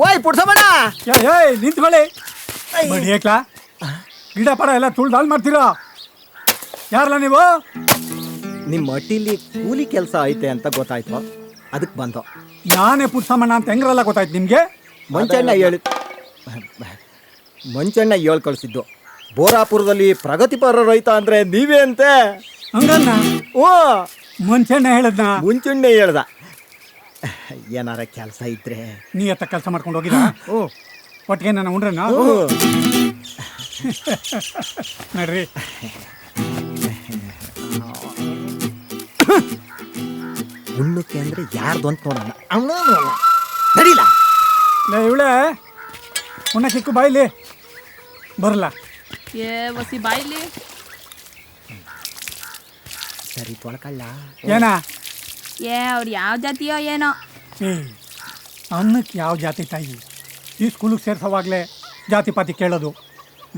ಓಯ್ ಪುಡ್ಸಮ್ಮಣ್ಣ ನಿಂತ್ಕೊಳ್ಳಿ ಬಡಿ ಏಕ್ಲಾ ಗಿಡ ಪರ ಎಲ್ಲ ತುಳ್ದಾಲ್ ಮಾಡ್ತೀರಾ ಯಾರಲ್ಲ ನೀವು? ನಿಮ್ಮ ಹಟ್ಟಿಲಿ ಕೂಲಿ ಕೆಲಸ ಐತೆ ಅಂತ ಗೊತ್ತಾಯ್ತು, ಅದಕ್ಕೆ ಬಂದು. ನಾನೇ ಪುಡ್ಸಮ್ಮಣ್ಣ ಅಂತ ಹೆಂಗ್ರಲ್ಲ ಗೊತ್ತಾಯ್ತು ನಿಮ್ಗೆ? ಮಂಚಣ್ಣ ಹೇಳ್ ಕಳಿಸಿದ್ದು. ಬೋರಾಪುರದಲ್ಲಿ ಪ್ರಗತಿಪರ ರೈತ ಅಂದ್ರೆ ನೀವೇ ಅಂತೆ. ಹಂಗನ್ನ? ಓ, ಮಂಚಣ್ಣ ಹೇಳದ್ನ? ಮುಂಚೆಣ್ಣೆ ಹೇಳ್ದ. ಏನಾರ ಕೆಲಸ ಇದ್ರೆ ನೀ ಎತ್ತ ಕೆಲಸ ಮಾಡ್ಕೊಂಡು ಹೋಗಿದ ಒಟ್ಟಿಗೆ ನಾನು ಉಂಡ್ರಣ್ಣ ನಡ್ರಿ. ಉಣ್ಣಕ್ಕೆ ಅಂದ್ರೆ ಯಾರ್ದು ಅಂತ ನೋಡೋಣ. ನಡೀಲ ಇವಳೆ ಉಣ್ಣ ಕಿಕ್ಕು ಬಾಯಿಲಿ ಬರಲ್ಲ. ವಸಿ ಬಾಯಿಲಿ ಸರಿ ತೊಳ್ಕಳ್ಳ. ಏನ ಅವ್ರು ಯಾವ ಜಾತಿಯೋ ಏನೋ. ಅನ್ನಕ್ಕೆ ಯಾವ ಜಾತಿ ತಾಯಿ? ಈ ಸ್ಕೂಲಿಗೆ ಸೇರ್ಸೋವಾಗಲೇ ಜಾತಿ ಪಾತಿ ಕೇಳೋದು.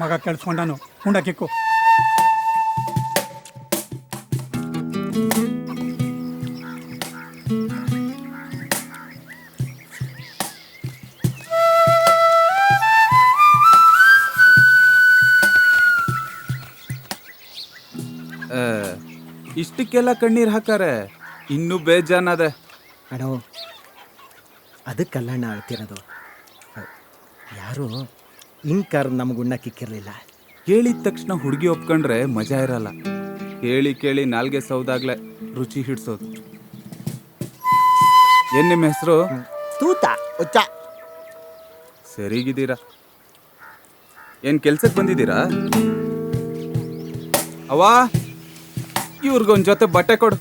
ಮಗ ಕೇಳಿಸ್ಕೊಂಡನು ಉಂಡ ಕಿಕ್ಕು. ಇಷ್ಟಕ್ಕೆಲ್ಲ ಕಣ್ಣೀರ್ ಹಾಕಾರೆ ಇನ್ನೂ ಬೇಜಾನದ ಅಣ್ಣೋ. ಅದಕ್ಕಲ್ಲಣ್ಣ ಅಳ್ತಿರೋದು. ಯಾರು ಇಂಕರ್ ನಮ್ಗೆ ಉಣ್ಣಕ್ಕಿಕ್ಕಿರಲಿಲ್ಲ. ಕೇಳಿದ ತಕ್ಷಣ ಹುಡುಗಿ ಒಪ್ಕೊಂಡ್ರೆ ಮಜಾ ಇರಲ್ಲ. ಕೇಳಿ ಕೇಳಿ ನಾಲ್ಗೆ ಸೌದಾಗ್ಲೆ ರುಚಿ ಹಿಡ್ಸೋದು. ಏನ್ ನಿಮ್ಮ ಹೆಸರು? ತೂತ ಉಚ್ಚ. ಸರಿಗಿದ್ದೀರಾ? ಏನ್ ಕೆಲ್ಸಕ್ಕೆ ಬಂದಿದ್ದೀರಾ? ಅವ್ವ, ಇವ್ರಿಗೊಂದ್ ಜೊತೆ ಬಟ್ಟೆ ಕೊಡು.